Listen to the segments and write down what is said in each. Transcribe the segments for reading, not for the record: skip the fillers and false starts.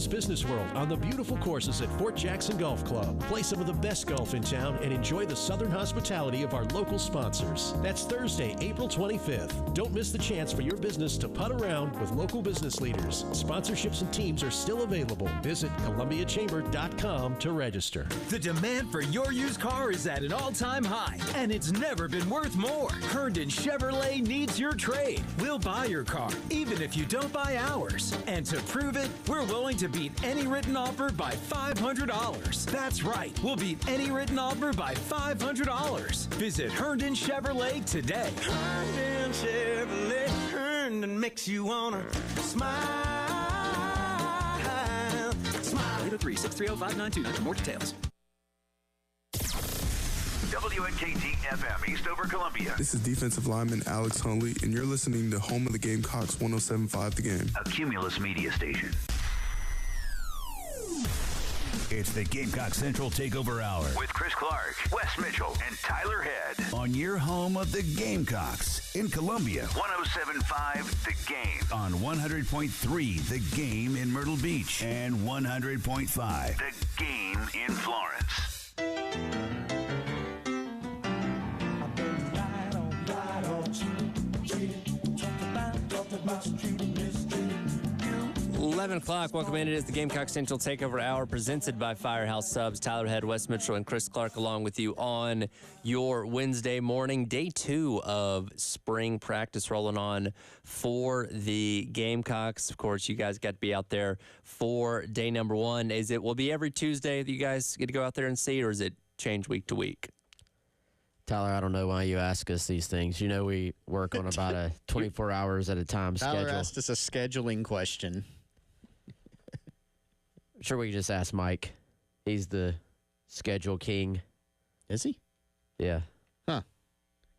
business world on the beautiful courses at Fort Jackson Golf Club. Play some of the best golf in town and enjoy the southern hospitality of our local sponsors. That's Thursday, April 25th. Don't miss the chance for your business to putt around with local business leaders. Sponsorships and teams are still available. Visit ColumbiaChamber.com to register. The demand for your used car is at an all-time high, and it's never been worth more. Herndon Chevrolet needs your trade. We'll buy your car, even if you don't buy ours. And to prove it, we're willing to beat any written offer by $500. That's right, we'll beat any written offer by $500. Visit Herndon Chevrolet today. Herndon Chevrolet, Herndon makes you wanna smile. Smile. 803-630-5929 for more details. WNKT FM, Eastover, Columbia. This is defensive lineman Alex Hunley, and you're listening to Home of the Gamecocks 107.5 The Game. A Cumulus media station. It's the Gamecock Central Takeover Hour With Chris Clark, Wes Mitchell, and Tyler Head. on your home of the Gamecocks in Columbia 107.5 The Game. on 100.3 The Game in Myrtle Beach and 100.5 The Game in Florence. 11 o'clock, welcome in. It is the Gamecock Central Takeover Hour presented by Firehouse Subs. Tyler Head, Wes Mitchell, and Chris Clark along with you on your Wednesday morning. Day 2 of spring practice rolling on for the Gamecocks. Of course, you guys got to be out there for day number 1. Will be every Tuesday that you guys get to go out there and see, or is it change week to week? Tyler, I don't know why you ask us these things. You know we work on about a 24 hours at a time schedule. Tyler asked us a scheduling question. Sure, we can just ask Mike. He's the schedule king. Is he? Yeah. Huh.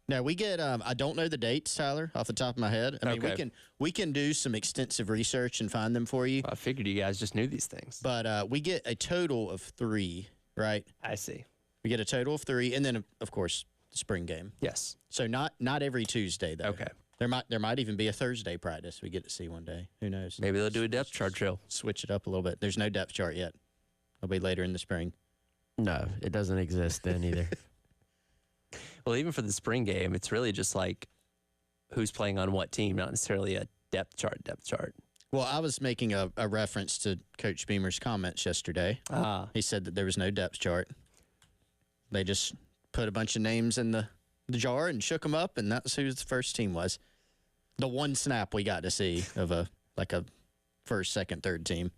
No, we get, I don't know the dates, Tyler, off the top of my head. I mean, we can do some extensive research and find them for you. I figured you guys just knew these things. But we get a total of 3, right? I see. We get a total of 3, and then, of course, the spring game. Yes. So not every Tuesday, though. Okay. There might even be a Thursday practice we get to see one day. Who knows? Maybe they'll do a depth chart drill. Switch it up a little bit. There's no depth chart yet. It'll be later in the spring. No, it doesn't exist then either. Well, even for the spring game, it's really just like who's playing on what team, not necessarily a depth chart. Well, I was making a reference to Coach Beamer's comments yesterday. He said that there was no depth chart. They just put a bunch of names in the jar and shook them up, and that's who the first team was. The one snap we got to see of a first, second, third team.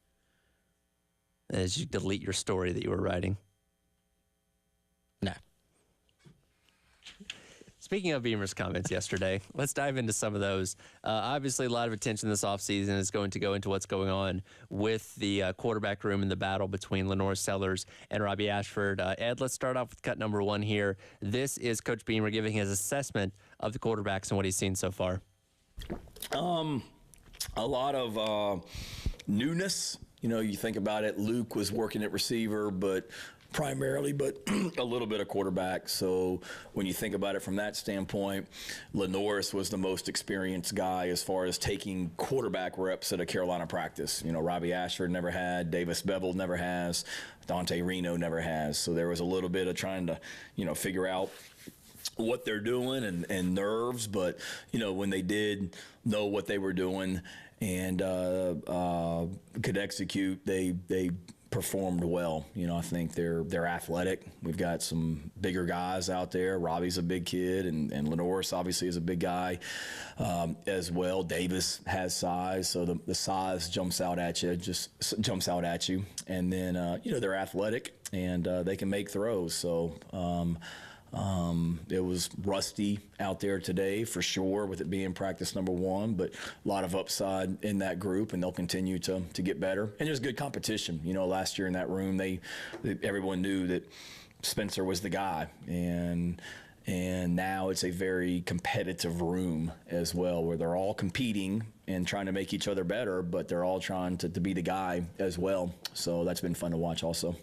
As you delete your story that you were writing. No. Speaking of Beamer's comments yesterday, let's dive into some of those. Obviously, a lot of attention this offseason is going to go into what's going on with the quarterback room and the battle between Lenore Sellers and Robbie Ashford. Ed, let's start off with cut number 1 here. This is Coach Beamer giving his assessment of the quarterbacks and what he's seen so far. A lot of newness. You know, you think about it, Luke was working at receiver, but a little bit of quarterback. So when you think about it from that standpoint, Lenoris was the most experienced guy as far as taking quarterback reps at a Carolina practice. You know, Robbie Ashford never had, Davis Bevel never has, Dante Reno never has. So there was a little bit of trying to, figure out what they're doing and nerves, but when they did know what they were doing and could execute, they performed well. I think they're athletic. We've got some bigger guys out there. Robbie's a big kid, and Lenoris obviously is a big guy as well. Davis has size, so the size jumps out at you. And then they're athletic and they can make throws. So it was rusty out there today for sure, with it being practice number 1, but a lot of upside in that group, and they'll continue to get better. And there's good competition. Last year in that room, everyone knew that Spencer was the guy, and now it's a very competitive room as well, where they're all competing and trying to make each other better, but they're all trying to be the guy as well. So that's been fun to watch also.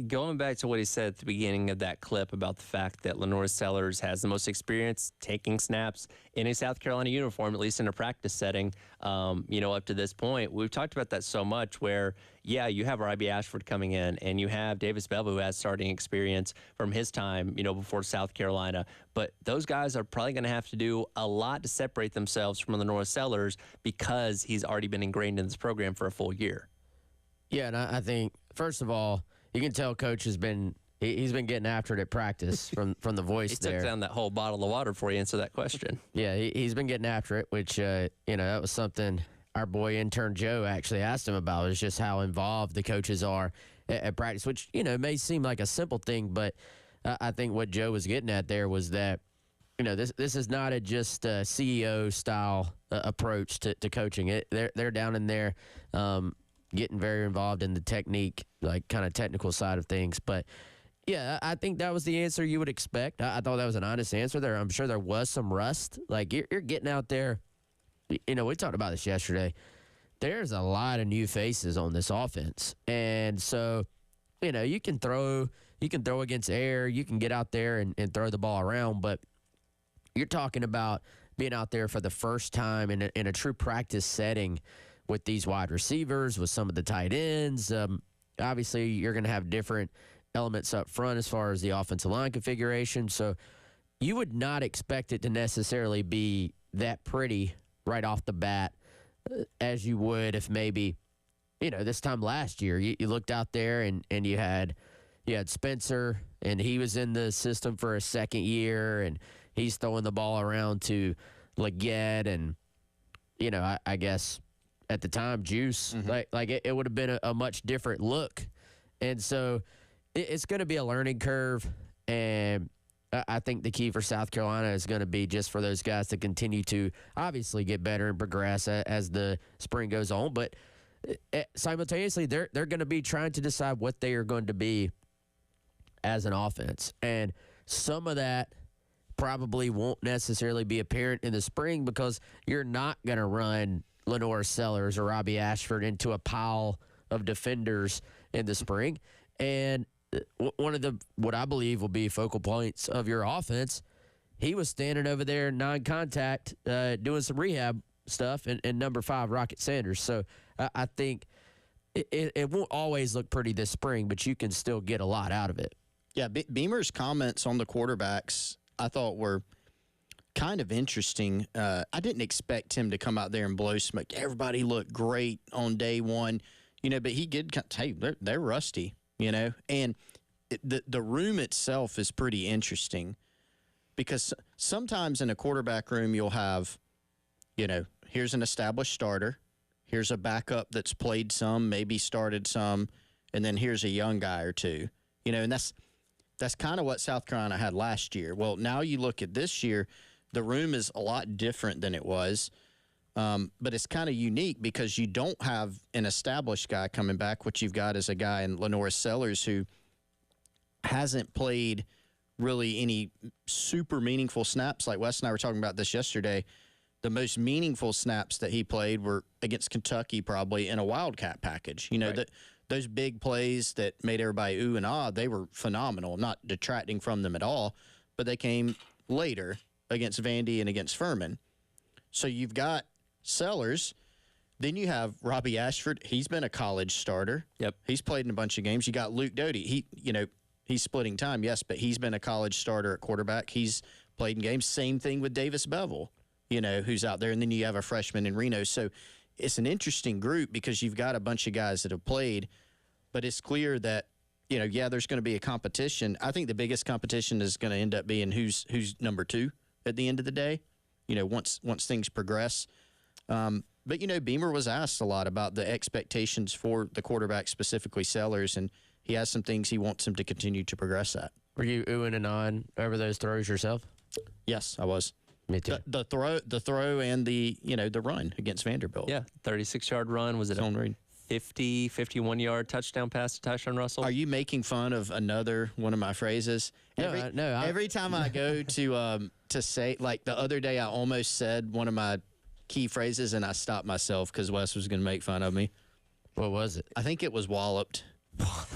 going back to what he said at the beginning of that clip about the fact that Lenore Sellers has the most experience taking snaps in a South Carolina uniform, at least in a practice setting, up to this point. We've talked about that so much where, you have Robbie Ashford coming in and you have Davis Bevel, who has starting experience from his time, before South Carolina. But those guys are probably going to have to do a lot to separate themselves from Lenore Sellers because he's already been ingrained in this program for a full year. Yeah, and I think, first of all, you can tell Coach has been he's been getting after it at practice from the voice he took down that whole bottle of water for you, answer that question. Yeah, he's been getting after it, which, that was something our boy intern Joe actually asked him about, is just how involved the coaches are at practice, which, may seem like a simple thing, but I think what Joe was getting at there was that, this is not just a CEO-style approach to coaching. They're down in there getting very involved in the technique, like kind of technical side of things. But, yeah, I think that was the answer you would expect. I thought that was an honest answer there. I'm sure there was some rust. Like, you're getting out there. We talked about this yesterday. There's a lot of new faces on this offense. And so, you can throw against air. You can get out there and throw the ball around. But you're talking about being out there for the first time in a true practice setting with these wide receivers, with some of the tight ends. Obviously, you're going to have different elements up front as far as the offensive line configuration. So you would not expect it to necessarily be that pretty right off the bat as you would if maybe, this time last year you looked out there and you had Spencer, and he was in the system for a second year, and he's throwing the ball around to Leggett and, I guess at the time, Juice. Like it would have been a much different look. And so it's going to be a learning curve, and I think the key for South Carolina is going to be just for those guys to continue to obviously get better and progress as the spring goes on. But simultaneously, they're going to be trying to decide what they are going to be as an offense. And some of that probably won't necessarily be apparent in the spring because you're not going to run Lenore Sellers or Robbie Ashford into a pile of defenders in the spring. And one of what I believe will be focal points of your offense, he was standing over there non-contact doing some rehab stuff and number 5, Rocket Sanders. So I think it won't always look pretty this spring, but you can still get a lot out of it. Yeah, Beamer's comments on the quarterbacks I thought were kind of interesting. I didn't expect him to come out there and blow smoke. Everybody looked great on day one, but he did, hey, they're rusty. And the room itself is pretty interesting because sometimes in a quarterback room you'll have, here's an established starter, here's a backup that's played some, maybe started some, and then here's a young guy or two, and that's kind of what South Carolina had last year. Well, now you look at this year, the room is a lot different than it was. But it's kind of unique because you don't have an established guy coming back. What you've got is a guy in Lenore Sellers who hasn't played really any super meaningful snaps. Like Wes and I were talking about this yesterday. The most meaningful snaps that he played were against Kentucky, probably in a Wildcat package. Right. Those big plays that made everybody ooh and ah, they were phenomenal. I'm not detracting from them at all, but they came later against Vandy and against Furman. So you've got Sellers. Then you have Robbie Ashford. He's been a college starter. Yep. He's played in a bunch of games. You got Luke Doty. He's splitting time, yes, but he's been a college starter at quarterback. He's played in games. Same thing with Davis Bevel, who's out there. And then you have a freshman in Reno. So it's an interesting group because you've got a bunch of guys that have played, but it's clear that, there's going to be a competition. I think the biggest competition is going to end up being who's number 2 at the end of the day, once things progress. But, Beamer was asked a lot about the expectations for the quarterback, specifically Sellers, and he has some things he wants him to continue to progress at. Were you oohing and ahhing over those throws yourself? Yes, I was. Me too. The throw and the run against Vanderbilt. Yeah, 36-yard run. Was it a 51-yard touchdown pass to Tyshawn Russell? Are you making fun of another one of my phrases? Every time I go to say, like the other day, I almost said one of my key phrases, and I stopped myself because Wes was going to make fun of me. What was it? I think it was walloped.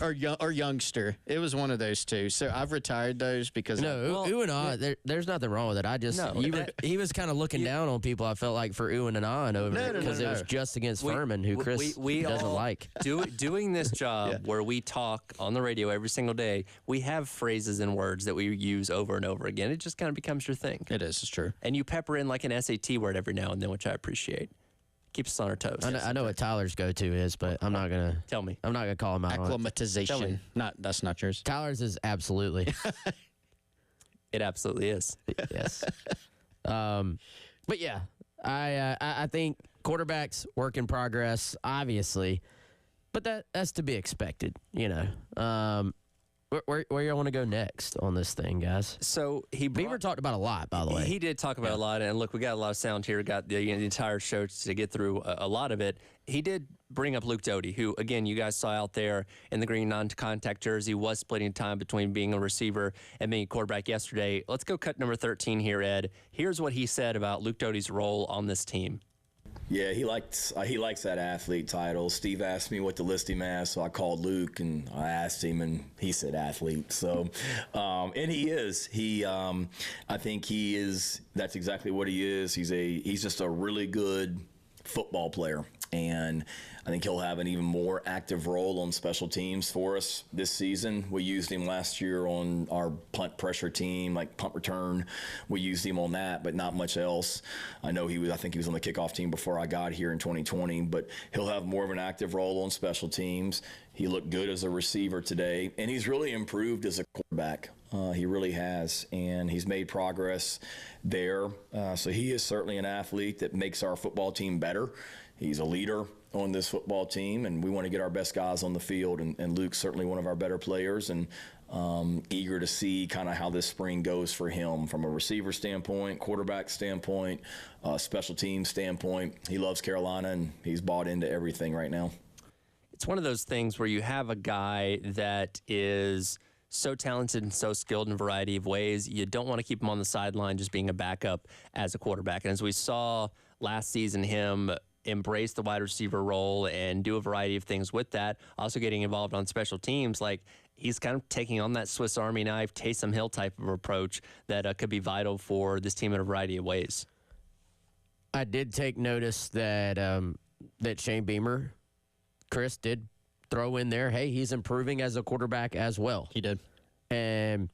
or youngster. It was one of those two. So I've retired those because there's nothing wrong with it. I just he was kind of looking down on people. I felt like for Ewan and on over it because it was just against Furman, who Chris doesn't like. Doing this job where we talk on the radio every single day, we have phrases and words that we use over and over again. It just kind of becomes your thing. It is. It's true. And you pepper in like an SAT word every now and then, which I appreciate. Keeps us on our toes. I know what Tyler's go-to is, but I'm not gonna tell me. I'm not gonna call him out. Acclimatization. That's not yours. Tyler's is absolutely. It absolutely is. Yes. But yeah, I think quarterbacks work in progress, obviously, but that's to be expected. Where you want to go next on this thing, guys? So Beaver talked about a lot, by the way. He did talk about a lot, and look, we got a lot of sound here. Got the entire show to get through a lot of it. He did bring up Luke Doty, who, again, you guys saw out there in the green non-contact jersey, was splitting time between being a receiver and being a quarterback yesterday. Let's go cut number 13 here, Ed. Here's what he said about Luke Doty's role on this team. Yeah, he likes that athlete title. Steve asked me what to list him as, so I called Luke and I asked him, and he said athlete. So, and he is. I think he is. That's exactly what he is. He's just a really good football player, and I think he'll have an even more active role on special teams for us this season. We used him last year on our punt pressure team, like punt return. We used him on that, but not much else. I think he was on the kickoff team before I got here in 2020, but he'll have more of an active role on special teams. He looked good as a receiver today, and he's really improved as a quarterback. He really has, and he's made progress there. So he is certainly an athlete that makes our football team better. He's a leader on this football team, and we want to get our best guys on the field, and Luke's certainly one of our better players, and eager to see kind of how this spring goes for him from a receiver standpoint, quarterback standpoint, special team standpoint. He loves Carolina, and he's bought into everything right now. It's one of those things where you have a guy that is so talented and so skilled in a variety of ways. You don't want to keep him on the sideline just being a backup as a quarterback. And as we saw last season, him embrace the wide receiver role and do a variety of things with that, also getting involved on special teams, like he's kind of taking on that Swiss Army knife, Taysom Hill type of approach that could be vital for this team in a variety of ways. I did take notice that that Shane Beamer, Chris, did throw in there, hey, he's improving as a quarterback as well. He did. And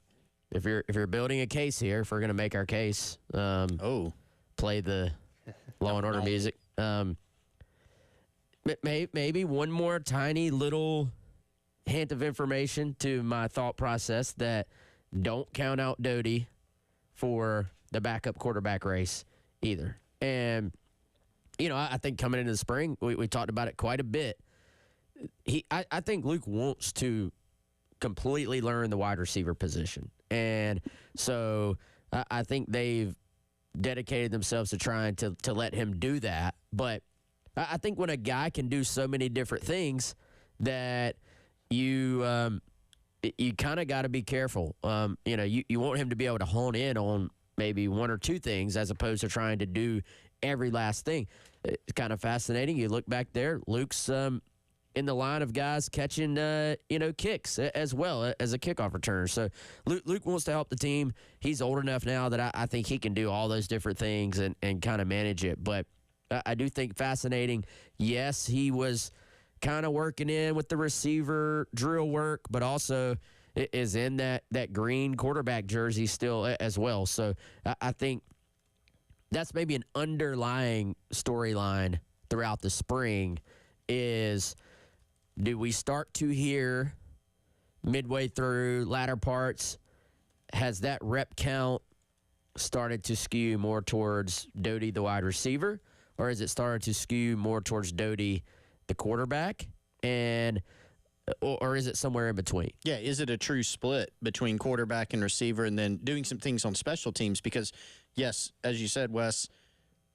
if you're building a case here, if we're going to make our case, play the Law and Order music. Maybe one more tiny little hint of information to my thought process that don't count out Doty for the backup quarterback race either. And, I think coming into the spring, we talked about it quite a bit. I think Luke wants to completely learn the wide receiver position. And so I think they've dedicated themselves to trying to let him do that. But I think when a guy can do so many different things that you kind of got to be careful. You want him to be able to hone in on maybe one or two things as opposed to trying to do every last thing. It's kind of fascinating. You look back there, Luke's in the line of guys catching, kicks as well as a kickoff returner. So Luke wants to help the team. He's old enough now that I think he can do all those different things and kind of manage it. But I do think fascinating. Yes, he was kind of working in with the receiver drill work, but also is in that green quarterback jersey still as well. So I think that's maybe an underlying storyline throughout the spring is, do we start to hear midway through latter parts, has that rep count started to skew more towards Doty, the wide receiver, or has it started to skew more towards Doty, the quarterback, or is it somewhere in between? Yeah, is it a true split between quarterback and receiver and then doing some things on special teams? Because, yes, as you said, Wes,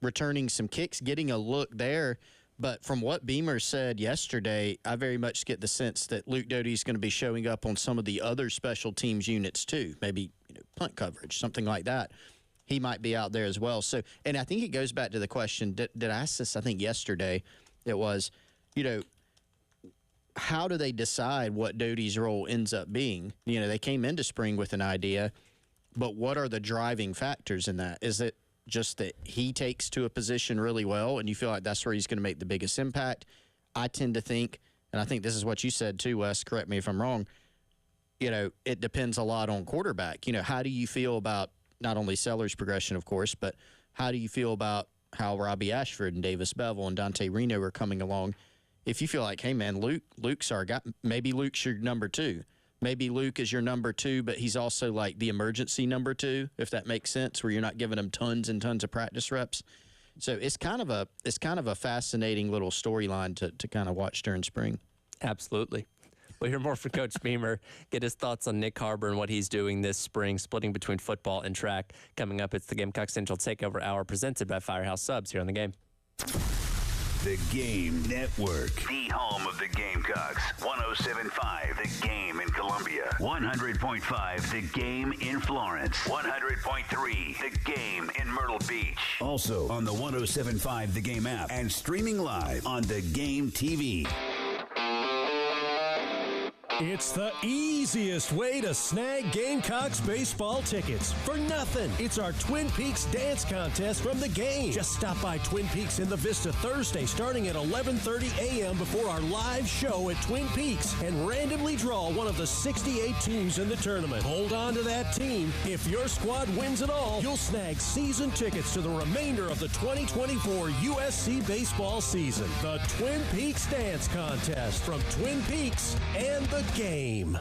returning some kicks, getting a look there. But from what Beamer said yesterday, I very much get the sense that Luke Doty is going to be showing up on some of the other special teams units too, maybe punt coverage, something like that. He might be out there as well. So, and I think it goes back to the question that I asked this, I think, yesterday. It was, how do they decide what Doty's role ends up being? You know, they came into spring with an idea, but what are the driving factors in that? Is it just that he takes to a position really well and you feel like that's where he's going to make the biggest impact? I tend to think, and I think this is what you said too, Wes, correct me if I'm wrong, you know, it depends a lot on quarterback. You know, how do you feel about not only Sellers' progression, of course, but how do you feel about how Robbie Ashford and Davis Bevel and Dante Reno are coming along? If you feel like, hey, man, Luke's our guy, maybe Luke's your number 2. Maybe Luke is your number 2, but he's also like the emergency number 2, if that makes sense, where you're not giving him tons and tons of practice reps. So it's kind of a fascinating little storyline to kind of watch during spring. Absolutely. We'll hear more from Coach Beamer, get his thoughts on Nick Harbor and what he's doing this spring, splitting between football and track. Coming up, it's the Gamecock Central Takeover Hour presented by Firehouse Subs here on The Game. The Game Network. The home of the Gamecocks. 107.5 The Game in Columbia. 100.5 The Game in Florence. 100.3 The Game in Myrtle Beach. Also on the 107.5 The Game app and streaming live on The Game TV. It's the easiest way to snag Gamecocks baseball tickets for nothing. It's our Twin Peaks Dance Contest from The Game. Just stop by Twin Peaks in the Vista Thursday starting at 11:30 a.m. before our live show at Twin Peaks and randomly draw one of the 68 teams in the tournament. Hold on to that team. If your squad wins it all, you'll snag season tickets to the remainder of the 2024 USC baseball season. The Twin Peaks Dance Contest from Twin Peaks and The Game.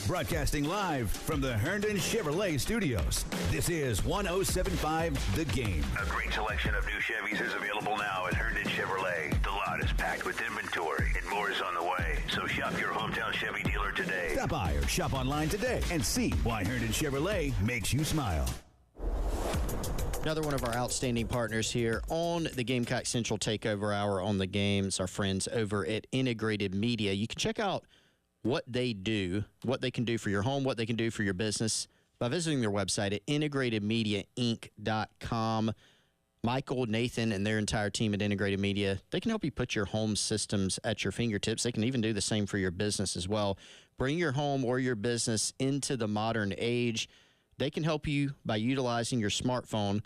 Broadcasting live from the Herndon Chevrolet Studios. This is 107.5 The Game. A great selection of new Chevys is available now at Herndon Chevrolet. The lot is packed with inventory and more is on the way. So shop your hometown Chevy dealer today. Stop by or shop online today and see why Herndon Chevrolet makes you smile. Another one of our outstanding partners here on the Gamecock Central Takeover Hour on The Games, our friends over at Integrated Media. You can check out what they do, what they can do for your home, what they can do for your business by visiting their website at integratedmediainc.com. Michael, Nathan, and their entire team at Integrated Media, they can help you put your home systems at your fingertips. They can even do the same for your business as well. Bring your home or your business into the modern age. They can help you by utilizing your smartphone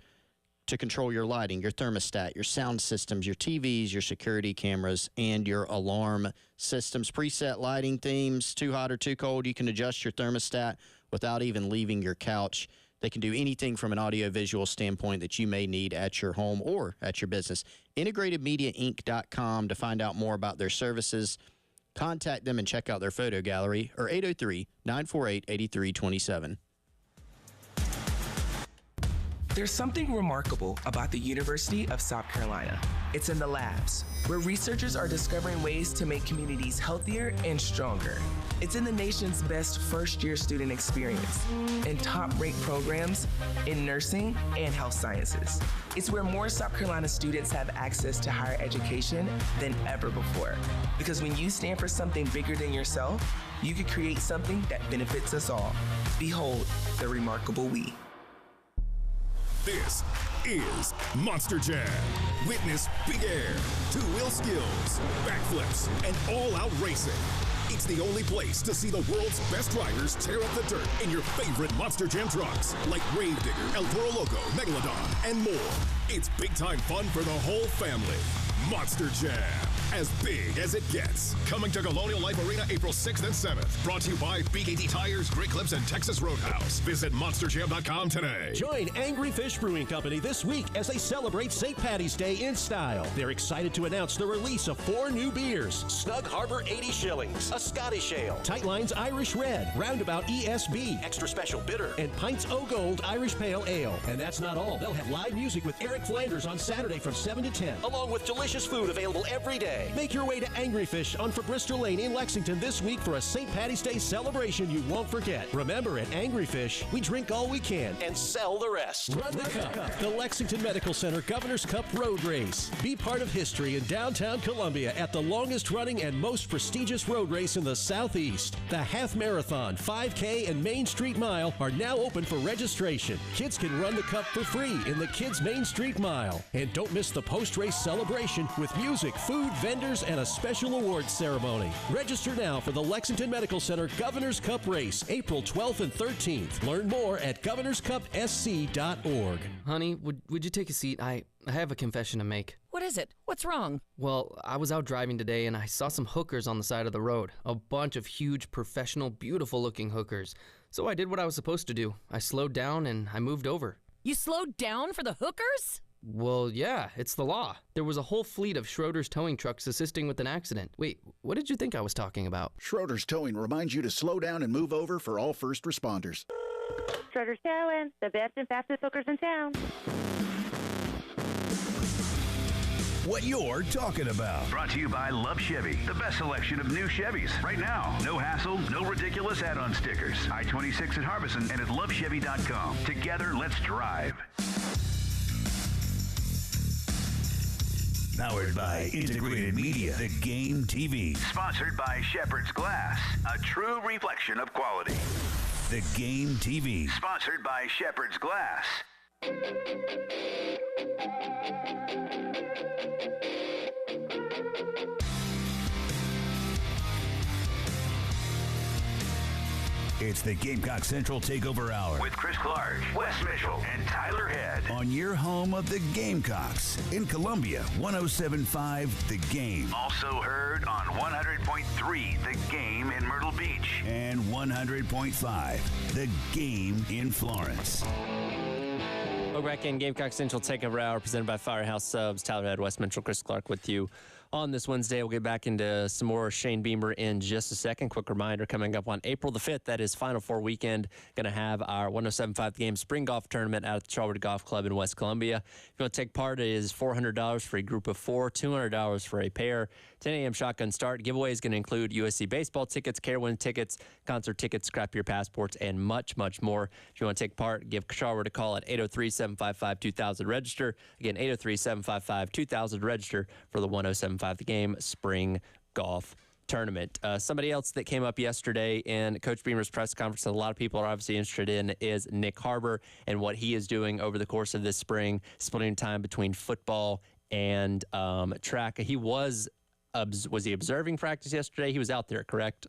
to control your lighting, your thermostat, your sound systems, your TVs, your security cameras, and your alarm systems. Preset lighting themes, too hot or too cold. You can adjust your thermostat without even leaving your couch. They can do anything from an audio-visual standpoint that you may need at your home or at your business. IntegratedMediaInc.com to find out more about their services. Contact them and check out their photo gallery, or 803-948-8327. There's something remarkable about the University of South Carolina. It's in the labs, where researchers are discovering ways to make communities healthier and stronger. It's in the nation's best first-year student experience, in top-ranked programs in nursing and health sciences. It's where more South Carolina students have access to higher education than ever before. Because when you stand for something bigger than yourself, you can create something that benefits us all. Behold the remarkable we. This is Monster Jam. Witness big air, two-wheel skills, backflips, and all-out racing. It's the only place to see the world's best riders tear up the dirt in your favorite Monster Jam trucks, like Gravedigger, El Toro Loco, Megalodon, and more. It's big-time fun for the whole family. Monster Jam, as big as it gets. Coming to Colonial Life Arena April 6th and 7th. Brought to you by BKT Tires, Great Clips, and Texas Roadhouse. Visit monsterjam.com today. Join Angry Fish Brewing Company this week as they celebrate St. Patty's Day in style. They're excited to announce the release of 4 new beers. Snug Harbor 80 shillings, a Scottish Ale, Tight Lines Irish Red, Roundabout ESB, Extra Special Bitter, and Pints O Gold Irish Pale Ale. And that's not all. They'll have live music with Eric Flanders on Saturday from 7 to 10, along with delicious food available every day. Make your way to Angry Fish on Fabrister Lane in Lexington this week for a St. Patty's Day celebration you won't forget. Remember, at Angry Fish, we drink all we can and sell the rest. Run the Cup, the Lexington Medical Center Governor's Cup Road Race. Be part of history in downtown Columbia at the longest running and most prestigious road race in the Southeast. The Half Marathon, 5K, and Main Street Mile are now open for registration. Kids can run the Cup for free in the Kids Main Street Mile. And don't miss the post-race celebration with music, food, vendors, and a special awards ceremony. Register now for the Lexington Medical Center Governor's Cup Race, April 12th and 13th. Learn more at governorscupsc.org. Honey, would you take a seat? I have a confession to make. What is it? What's wrong? Well, I was out driving today and I saw some hookers on the side of the road. A bunch of huge, professional, beautiful-looking hookers. So I did what I was supposed to do. I slowed down and I moved over. You slowed down for the hookers? Well, yeah, it's the law. There was a whole fleet of Schroeder's towing trucks assisting with an accident. Wait, what did you think I was talking about? Schroeder's Towing reminds you to slow down and move over for all first responders. Schroeder's Towing, the best and fastest hookers in town. What you're talking about. Brought to you by Love Chevy, the best selection of new Chevys. Right now, no hassle, no ridiculous add-on stickers. I-26 at Harbison and at lovechevy.com. Together, let's drive. Powered by Integrated Media, The Game TV. Sponsored by Shepherd's Glass, a true reflection of quality. The Game TV. Sponsored by Shepherd's Glass. It's the Gamecock Central Takeover Hour. With Chris Clark, Wes Mitchell, and Tyler Head. On your home of the Gamecocks. In Columbia, 107.5 The Game. Also heard on 100.3 The Game in Myrtle Beach. And 100.5 The Game in Florence. Welcome back in Gamecock Central Takeover Hour, presented by Firehouse Subs. Tyler Head, Wes Mitchell, Chris Clark with you on this Wednesday. We'll get back into some more Shane Beamer in just a second. Quick reminder, coming up on April the 5th, that is Final Four weekend, going to have our 107.5 Game Spring Golf Tournament out at the Charwood Golf Club in West Columbia. If you want to take part, it is $400 for a group of four, $200 for a pair. 10 a.m. shotgun start. Giveaway is going to include USC baseball tickets, Carowin tickets, concert tickets, scrap your passports, and much, much more. If you want to take part, give Charwood a call at 803-755-2000. Register. Again, 803-755-2000. Register for the 107.5 The Game Spring Golf Tournament. Somebody else that came up yesterday in Coach Beamer's press conference that a lot of people are obviously interested in is Nick Harbor and what he is doing over the course of this spring, splitting time between football and track. He was he observing practice yesterday? He was out there, correct?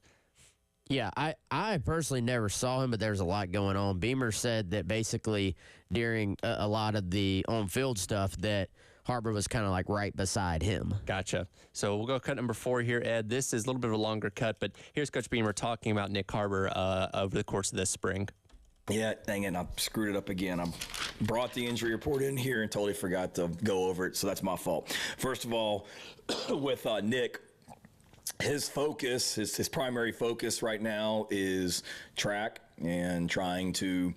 Yeah, I personally never saw him, but there's a lot going on. Beamer said that basically during a lot of the on-field stuff that Harbor was kind of like right beside him. Gotcha. So we'll go cut number 4 here, Ed. This is a little bit of a longer cut, but here's Coach Beamer talking about Nick Harbor over the course of this spring. Yeah, dang it, I screwed it up again. I brought the injury report in here and totally forgot to go over it, so that's my fault. First of all, with Nick, his focus, his primary focus right now is track and trying to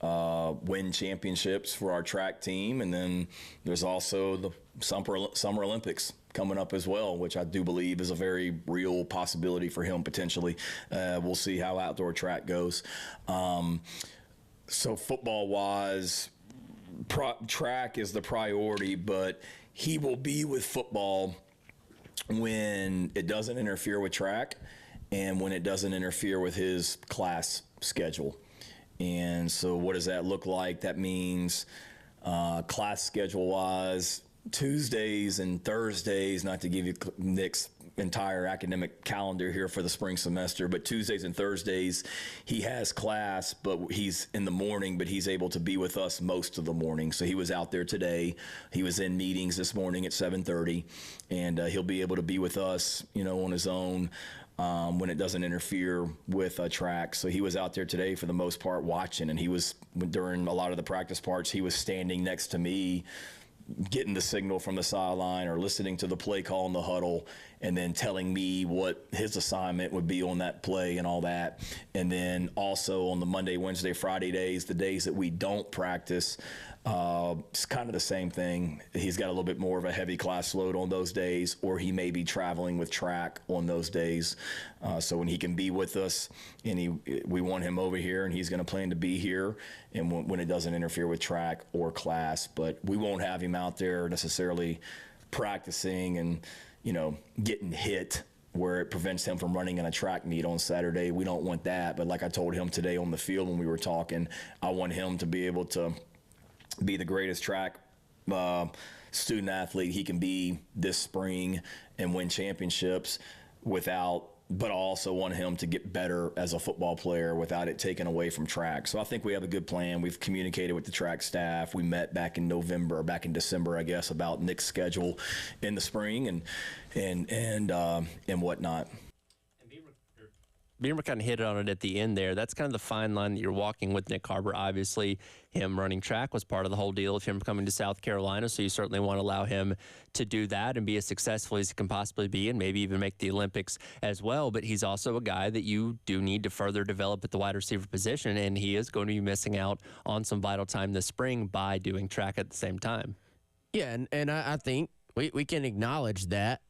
win championships for our track team. And then there's also the Summer Olympics coming up as well, which I do believe is a very real possibility for him potentially. We'll see how outdoor track goes. So football-wise, track is the priority, but he will be with football when it doesn't interfere with track and when it doesn't interfere with his class schedule. And so what does that look like? That means class schedule-wise, Tuesdays and Thursdays, not to give you Nick's entire academic calendar here for the spring semester, but Tuesdays and Thursdays he has class, but he's in the morning, but he's able to be with us most of the morning. So he was out there today. He was in meetings this morning at 7:30, and he'll be able to be with us, on his own when it doesn't interfere with track. So he was out there today for the most part watching, and he was, during a lot of the practice parts, he was standing next to me getting the signal from the sideline or listening to the play call in the huddle and then telling me what his assignment would be on that play and all that. And then also on the Monday, Wednesday, Friday days, the days that we don't practice, it's kind of the same thing. He's got a little bit more of a heavy class load on those days, or he may be traveling with track on those days. So when he can be with us, and we want him over here, and he's going to plan to be here, and when it doesn't interfere with track or class. But we won't have him out there necessarily practicing and, getting hit where it prevents him from running in a track meet on Saturday. We don't want that. But like I told him today on the field when we were talking, I want him to be able to be the greatest track student athlete he can be this spring and win championships but I also want him to get better as a football player without it taken away from track. So I think we have a good plan. We've communicated with the track staff. We met back in December, I guess, about Nick's schedule in the spring and whatnot. Beamer kind of hit on it at the end there. That's kind of the fine line that you're walking with Nick Harbor. Obviously, him running track was part of the whole deal of him coming to South Carolina, so you certainly want to allow him to do that and be as successful as he can possibly be and maybe even make the Olympics as well. But he's also a guy that you do need to further develop at the wide receiver position, and he is going to be missing out on some vital time this spring by doing track at the same time. Yeah, and I think we can acknowledge that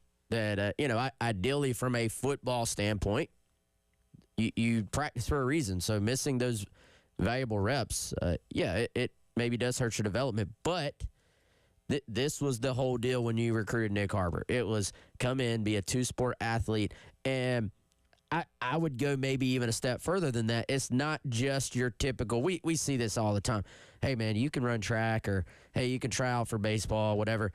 ideally from a football standpoint, you practice for a reason. So missing those valuable reps, it maybe does hurt your development. But this was the whole deal when you recruited Nick Harbor. It was come in, be a two-sport athlete, and I would go maybe even a step further than that. It's not just your typical, we see this all the time. Hey, man, you can run track, or, hey, you can try out for baseball, whatever.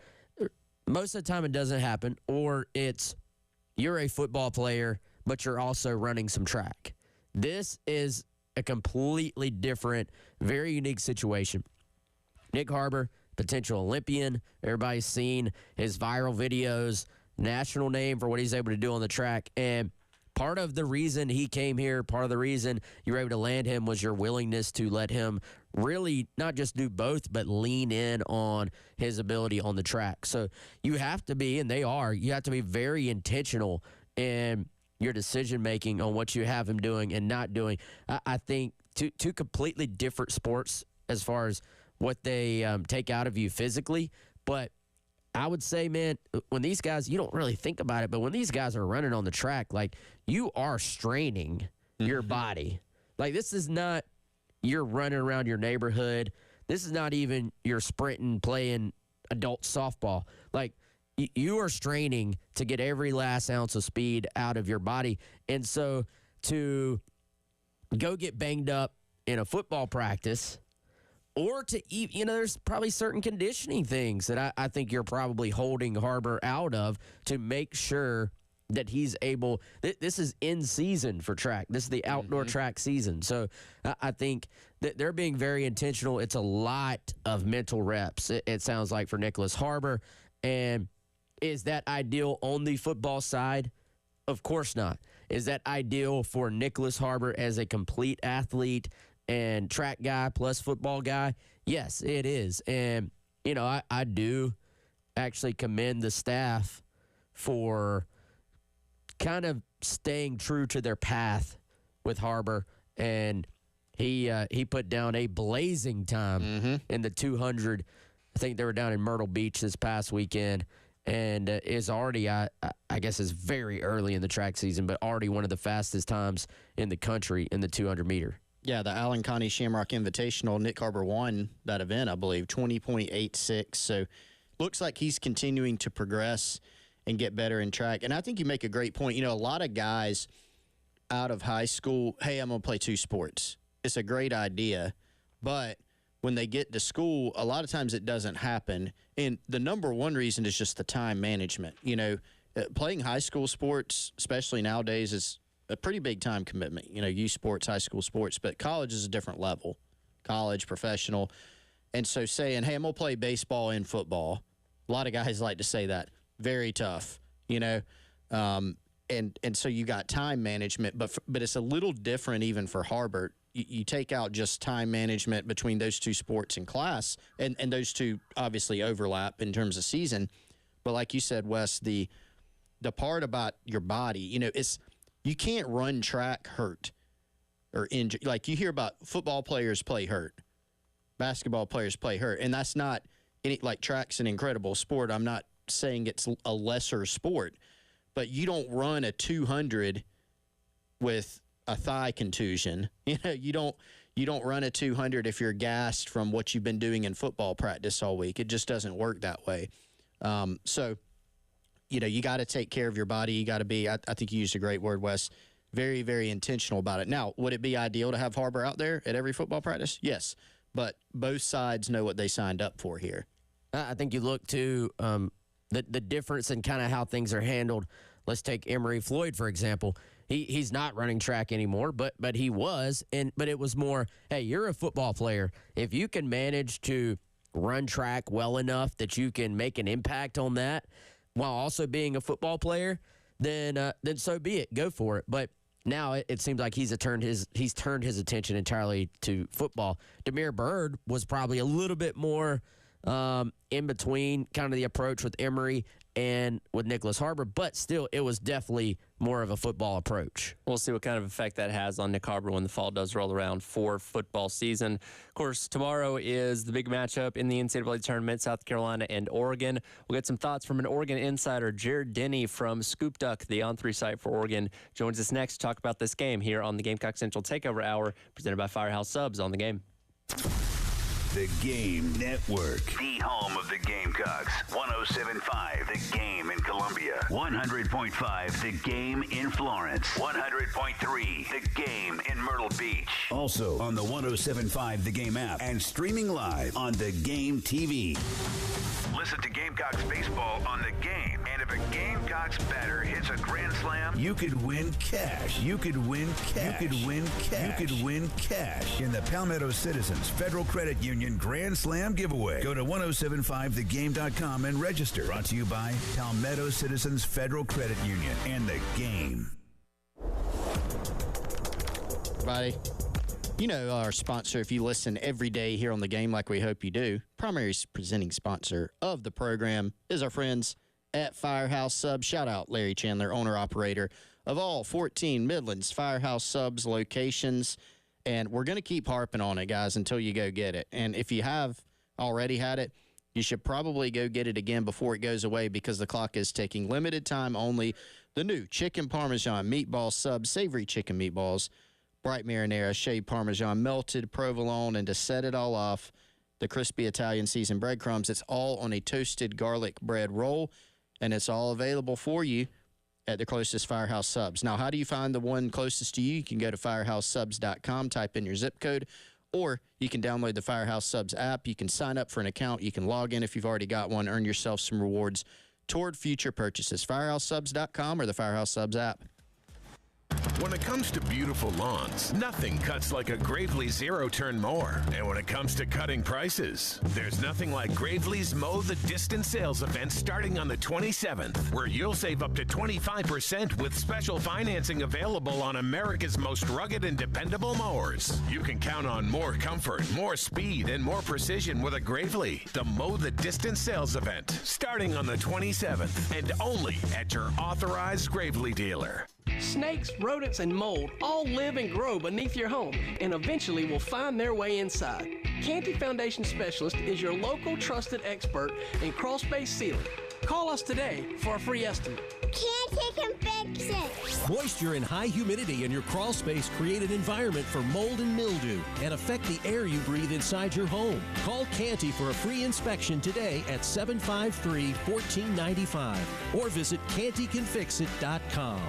Most of the time it doesn't happen, or it's you're a football player, but you're also running some track. This is a completely different, very unique situation. Nick Harbor, potential Olympian. Everybody's seen his viral videos, national name for what he's able to do on the track. And part of the reason he came here, part of the reason you were able to land him was your willingness to let him really not just do both, but lean in on his ability on the track. So you have to be, and you have to be very intentional in your decision-making on what you have him doing and not doing. I think two completely different sports as far as what they take out of you physically. But I would say, man, when these guys, you don't really think about it, but when these guys are running on the track, like, you are straining your body. Like, this is not you're running around your neighborhood. This is not even you're sprinting, playing adult softball. Like, you are straining to get every last ounce of speed out of your body. And so to go get banged up in a football practice, or to eat, there's probably certain conditioning things that I think you're probably holding Harbor out of to make sure that he's able. This is in season for track. This is the outdoor track season. So I think that they're being very intentional. It's a lot of mental reps, it sounds like, for Nicholas Harbor. And is that ideal on the football side? Of course not. Is that ideal for Nicholas Harbor as a complete athlete and track guy plus football guy? Yes, it is. And, I do actually commend the staff for kind of staying true to their path with Harbor. And he put down a blazing time in the 200. I think they were down in Myrtle Beach this past weekend. And is already, I guess, is very early in the track season, but already one of the fastest times in the country in the 200-meter. Yeah, the Allen Connie Shamrock Invitational, Nick Harbor won that event, I believe, 20.86. So looks like he's continuing to progress and get better in track. And I think you make a great point. A lot of guys out of high school, hey, I'm going to play two sports. It's a great idea, but when they get to school, a lot of times it doesn't happen. And the number one reason is just the time management. Playing high school sports, especially nowadays, is a pretty big time commitment. Youth sports, high school sports, but college is a different level. College, professional. And so saying, hey, I'm going to play baseball and football, a lot of guys like to say that. Very tough, And so you got time management, but it's a little different even for Harbor. You take out just time management between those two sports in class, and those two obviously overlap in terms of season. But like you said, Wes, the part about your body, it's you can't run track hurt or injured. Like, you hear about football players play hurt, basketball players play hurt, and that's not any, like, track's an incredible sport. I'm not saying it's a lesser sport, but you don't run a 200 with a thigh contusion. You don't run a 200 if you're gassed from what you've been doing in football practice all week. It just doesn't work that way. So, you got to take care of your body. You got to be, I think you used a great word, Wes, very, very intentional about it. Now, would it be ideal to have Harbor out there at every football practice? Yes, but both sides know what they signed up for here. I think you look to the difference in kind of how things are handled. Let's take Emery Floyd, for example. He's not running track anymore, but he was. But it was more, hey, you're a football player. If you can manage to run track well enough that you can make an impact on that while also being a football player, then so be it. Go for it. But now it seems like he's turned his attention entirely to football. Damiere Byrd was probably a little bit more in between kind of the approach with Emery and with Nicholas Harbor, but still, it was definitely more of a football approach. We'll see what kind of effect that has on Nick Harbor when the fall does roll around for football season. Of course, tomorrow is the big matchup in the NCAA tournament, South Carolina and Oregon. We'll get some thoughts from an Oregon insider, Jared Denny from Scoop Duck, the On3 site for Oregon, joins us next to talk about this game here on the Gamecock Central Takeover Hour, presented by Firehouse Subs on the Game. The Game Network. The home of the Gamecocks. 107.5 The Game in Columbia. 100.5 The Game in Florence. 100.3 The Game in Myrtle Beach. Also on the 107.5 The Game app and streaming live on The Game TV. Listen to Gamecocks baseball on The Game. And if a Gamecocks batter hits a grand slam, you could win cash. You could win cash. You could win cash. You could win cash in the Palmetto Citizens Federal Credit Union Grand Slam giveaway. Go to 1075thegame.com and register. Brought to you by Palmetto Citizens Federal Credit Union and The Game. Everybody, you know our sponsor, if you listen every day here on The Game like we hope you do, primary presenting sponsor of the program is our friends at Firehouse Subs. Shout out Larry Chandler, owner-operator of all 14 Midlands Firehouse Subs locations. And we're going to keep harping on it, guys, until you go get it. And if you have already had it, you should probably go get it again before it goes away because the clock is ticking. Limited time only. The new Chicken Parmesan Meatball Sub, savory chicken meatballs, bright marinara, shaved Parmesan, melted provolone, and to set it all off, the crispy Italian seasoned breadcrumbs. It's all on a toasted garlic bread roll, and it's all available for you at the closest Firehouse Subs. Now, how do you find the one closest to you? You can go to firehousesubs.com, type in your zip code, or you can download the Firehouse Subs app. You can sign up for an account. You can log in if you've already got one, earn yourself some rewards toward future purchases. Firehousesubs.com or the Firehouse Subs app. When it comes to beautiful lawns, nothing cuts like a Gravely zero-turn mower. And when it comes to cutting prices, there's nothing like Gravely's Mow the Distance sales event starting on the 27th, where you'll save up to 25% with special financing available on America's most rugged and dependable mowers. You can count on more comfort, more speed, and more precision with a Gravely. The Mow the Distance sales event starting on the 27th and only at your authorized Gravely dealer. Snakes, rodents, and mold all live and grow beneath your home and eventually will find their way inside. Canty Foundation Specialist is your local trusted expert in crawl space sealing. Call us today for a free estimate. Canty can fix it. Moisture and high humidity in your crawl space create an environment for mold and mildew and affect the air you breathe inside your home. Call Canty for a free inspection today at 753-1495 or visit cantycanfixit.com.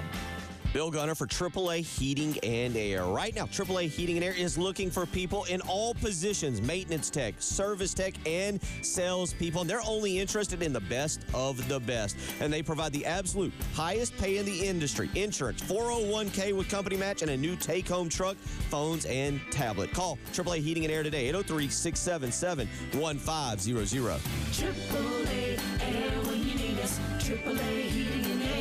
Bill Gunner for AAA Heating and Air. Right now, AAA Heating and Air is looking for people in all positions, maintenance tech, service tech, and sales people. And they're only interested in the best of the best. And they provide the absolute highest pay in the industry. Insurance, 401k with company match, and a new take-home truck, phones, and tablet. Call AAA Heating and Air today, 803-677-1500. AAA Air when you need us. AAA Heating and Air.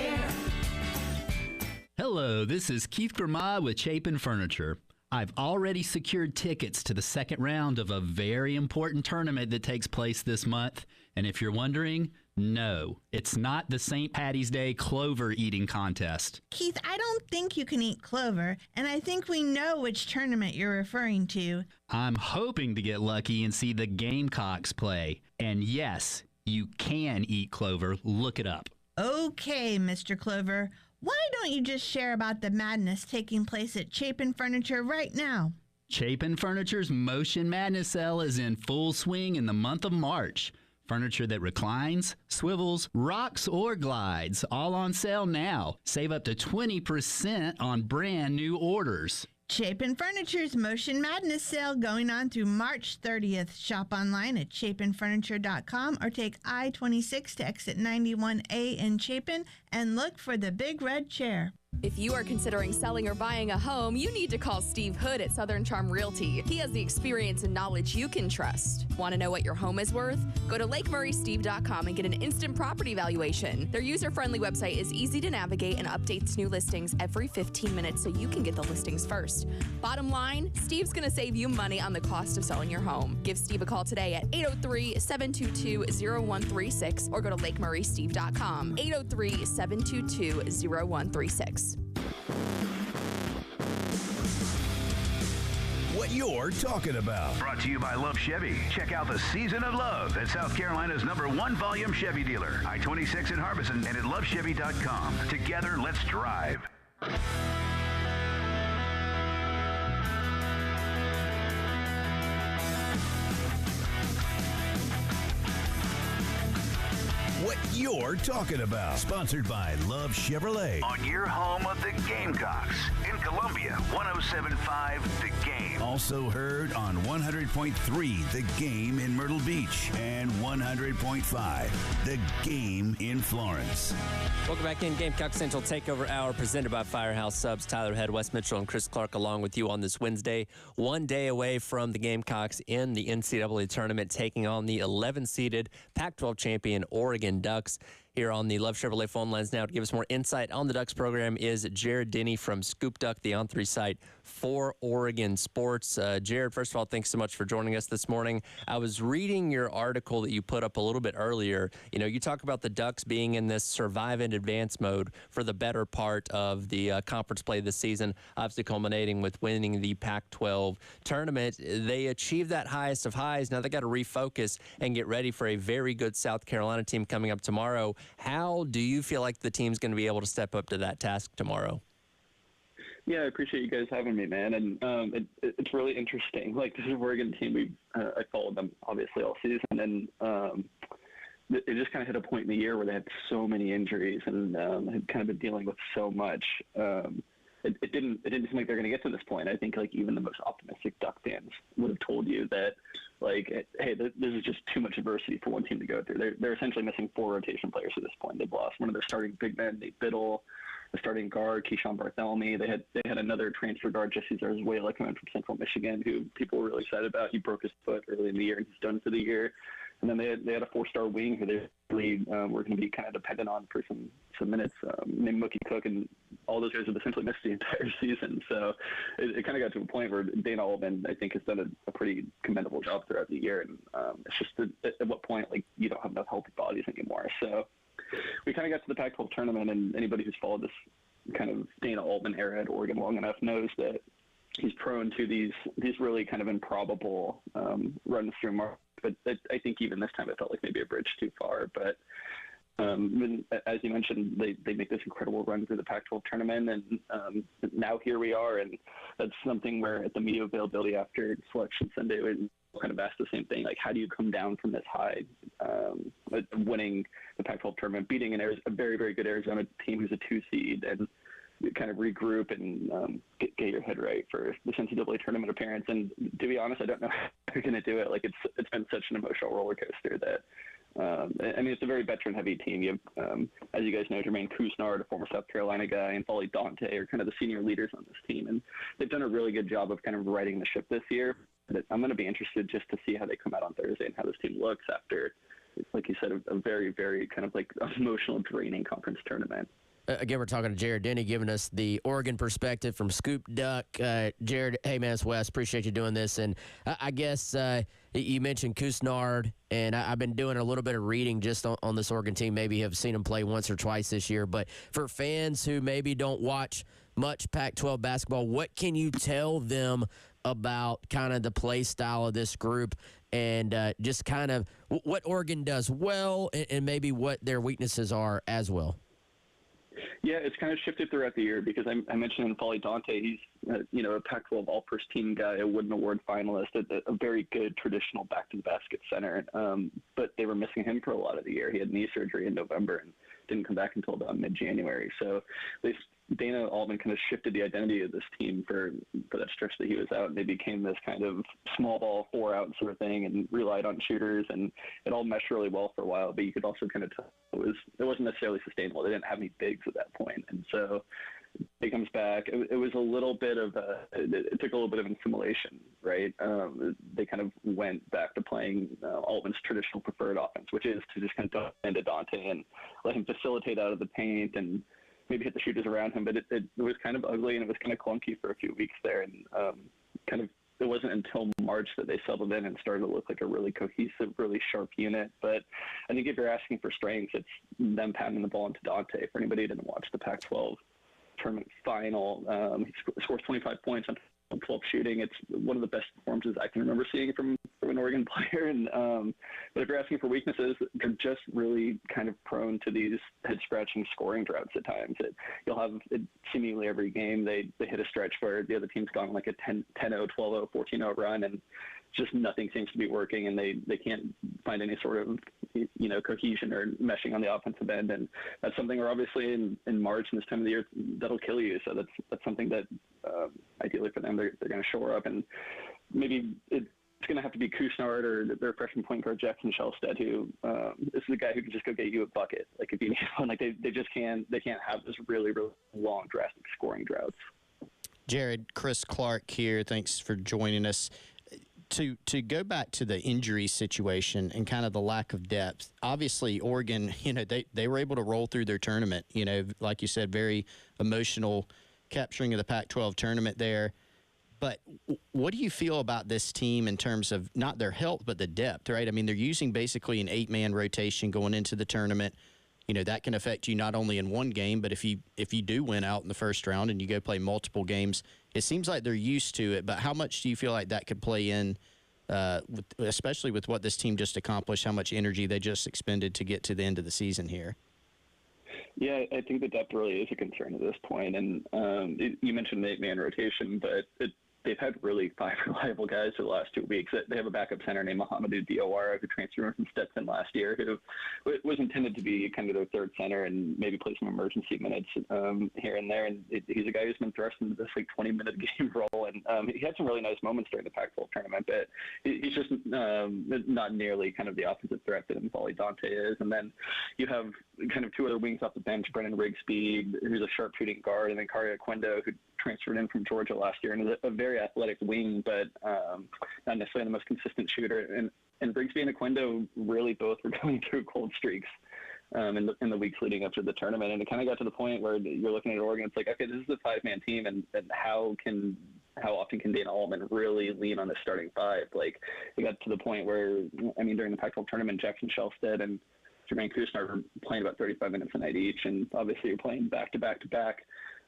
Hello, this is Keith Gramad with Chapin Furniture. I've already secured tickets to the second round of a very important tournament that takes place this month. And if you're wondering, no, it's not the St. Patty's Day clover eating contest. Keith, I don't think you can eat clover, and I think we know which tournament you're referring to. I'm hoping to get lucky and see the Gamecocks play. And yes, you can eat clover. Look it up. Okay, Mr. Clover. Why don't you just share about the madness taking place at Chapin Furniture right now? Chapin Furniture's Motion Madness sale is in full swing in the month of March. Furniture that reclines, swivels, rocks, or glides, all on sale now. Save up to 20% on brand new orders. Chapin Furniture's Motion Madness sale going on through March 30th. Shop online at chapinfurniture.com or take I-26 to exit 91A in Chapin and look for the big red chair. If you are considering selling or buying a home, you need to call Steve Hood at Southern Charm Realty. He has the experience and knowledge you can trust. Want to know what your home is worth? Go to LakeMurraySteve.com and get an instant property valuation. Their user-friendly website is easy to navigate and updates new listings every 15 minutes so you can get the listings first. Bottom line, Steve's going to save you money on the cost of selling your home. Give Steve a call today at 803-722-0136 or go to LakeMurraySteve.com. 803-722-0136. What you're talking about. Brought to you by Love Chevy. Check out the Season of Love at South Carolina's #1 volume Chevy dealer, I-26 in Harbison, and at lovechevy.com. Together, let's drive. What you're talking about. Sponsored by Love Chevrolet. On your home of the Gamecocks in Columbia, 107.5 The Game. Also heard on 100.3 The Game in Myrtle Beach and 100.5 The Game in Florence. Welcome back in. Gamecock Central Takeover Hour presented by Firehouse Subs. Tyler Head, Wes Mitchell, and Chris Clark along with you on this Wednesday. 1 day away from the Gamecocks in the NCAA tournament, taking on the 11-seeded Pac-12 champion Oregon Ducks. Here on the Love Chevrolet phone lines now to give us more insight on the Ducks program is Jared Denny from Scoop Duck, the on-3 site for Oregon Sports. Jared, first of all, thanks so much for joining us this morning. I was reading your article that you put up a little bit earlier. You know, you talk about the Ducks being in this survive and advance mode for the better part of the conference play this season, obviously culminating with winning the Pac-12 tournament. They achieved that highest of highs. Now they got to refocus and get ready for a very good South Carolina team coming up tomorrow. How do you feel like the team's going to be able to step up to that task tomorrow? Yeah, I appreciate you guys having me, man. And it's really interesting. Like, this is an Oregon team. I followed them, obviously, all season. And it just kind of hit a point in the year where they had so many injuries and had kind of been dealing with so much. It didn't seem like they're going to get to this point. I think, like, even the most optimistic Duck fans would have told you that, like, hey, this is just too much adversity for one team to go through. They're essentially missing 4 rotation players at this point. They've lost one of their starting big men, Nate Biddle, the starting guard, Keyshawn Bartholomew. They had another transfer guard, Jesse Zarzuela, coming from Central Michigan, who people were really excited about. He broke his foot early in the year, and he's done for the year. And then they had a 4-star wing who they really were going to be kind of dependent on for some minutes, named Mookie Cook, and all those guys have essentially missed the entire season. So it kind of got to a point where Dana Altman, I think, has done a pretty commendable job throughout the year. And it's just at what point, like, you don't have enough healthy bodies anymore. So we kind of got to the Pac-12 tournament, and anybody who's followed this kind of Dana Altman era at Oregon long enough knows that he's prone to these really kind of improbable runs through marks. But I think even this time it felt like maybe a bridge too far. But as you mentioned, they make this incredible run through the Pac-12 tournament, and now here we are. And that's something where at the media availability after Selection Sunday, we kind of asked the same thing, like, how do you come down from this high, winning the Pac-12 tournament, beating a very, very good Arizona team who's a 2 seed, and kind of regroup and get your head right for this NCAA tournament appearance. And to be honest, I don't know how you're going to do it. Like, it's been such an emotional roller coaster that I mean, it's a very veteran-heavy team. You have, as you guys know, Jermaine Couisnard, a former South Carolina guy, and Folly Dante are kind of the senior leaders on this team, and they've done a really good job of kind of righting the ship this year. But I'm going to be interested just to see how they come out on Thursday and how this team looks after, like you said, a very, very kind of like emotional, draining conference tournament. Again, we're talking to Jared Denny, giving us the Oregon perspective from Scoop Duck. Jared, hey, man, it's Wes. Appreciate you doing this. And I guess you mentioned Couisnard, and I've been doing a little bit of reading just on this Oregon team. Maybe have seen him play once or twice this year. But for fans who maybe don't watch much Pac-12 basketball, what can you tell them about kind of the play style of this group and just kind of what Oregon does well and maybe what their weaknesses are as well? Yeah, it's kind of shifted throughout the year because I mentioned in Folly Dante, he's a Pac-12 All-First Team guy, a Wooden Award finalist, a very good traditional back-to-the-basket center. But they were missing him for a lot of the year. He had knee surgery in November and didn't come back until about mid-January. So they Dana Altman kind of shifted the identity of this team for that stretch that he was out. They became this kind of small ball 4-out sort of thing and relied on shooters, and it all meshed really well for a while. But you could also kind of tell it wasn't necessarily sustainable. They didn't have any bigs at that point, and so he comes back. It was a little bit of it took a little bit of assimilation, right? They kind of went back to playing Altman's traditional preferred offense, which is to just kind of dump into Dante and let him facilitate out of the paint and maybe hit the shooters around him. But it was kind of ugly and it was kind of clunky for a few weeks there. And it wasn't until March that they settled in and started to look like a really cohesive, really sharp unit. But I think if you're asking for strengths, it's them pounding the ball into Dante. For anybody who didn't watch the Pac-12 tournament final, he scores 25 points on 12 shooting. It's one of the best performances I can remember seeing from an Oregon player. And but if you're asking for weaknesses, they're just really kind of prone to these head-scratching scoring droughts at times. You'll have seemingly every game they hit a stretch where the other team's gone like a 10-0, 12-0, 14-0 run, and just nothing seems to be working, and they can't find any sort of cohesion or meshing on the offensive end. And that's something where obviously in March and this time of the year that'll kill you. So that's something that ideally for them they're going to shore up, and maybe it's going to have to be Kusnard or their freshman point guard Jackson Shelstead, who this is a guy who can just go get you a bucket. Like if you need one, like they just can't have this really really long drastic scoring droughts. Jared, Chris Clark here. Thanks for joining us. To go back to the injury situation and kind of the lack of depth, obviously Oregon, they were able to roll through their tournament, like you said, very emotional capturing of the Pac-12 tournament there. But what do you feel about this team in terms of not their health, but the depth, right? I mean, they're using basically an 8-man rotation going into the tournament. That can affect you not only in one game, but if you do win out in the first round and you go play multiple games, it seems like they're used to it. But how much do you feel like that could play in, especially with what this team just accomplished, how much energy they just expended to get to the end of the season here? Yeah, I think the depth really is a concern at this point. And you mentioned the 8-man rotation, but they've had really 5 reliable guys for the last 2 weeks. They have a backup center named Mohamedou Diawara who transferred from Stetson last year, who was intended to be kind of their third center and maybe play some emergency minutes here and there. And he's a guy who's been thrust into this 20-minute game role, and he had some really nice moments during the Pac-12 tournament, but he's just not nearly kind of the offensive threat that N'Faly Dante is. And then you have kind of 2 other wings off the bench, Brennan Rigsby, who's a sharp-shooting guard, and then Kari Oquendo, who transferred in from Georgia last year and is a very athletic wing, but not necessarily the most consistent shooter. And Rigsby and Oquendo really both were going through cold streaks in the weeks leading up to the tournament. And it kind of got to the point where you're looking at Oregon, it's like, okay, this is a 5-man team, and how often can Dana Altman really lean on the starting 5? Like, it got to the point where, during the Pac-12 tournament, Jackson Shelstead and Jermaine Kusnard were playing about 35 minutes a night each, and obviously you're playing back-to-back-to-back.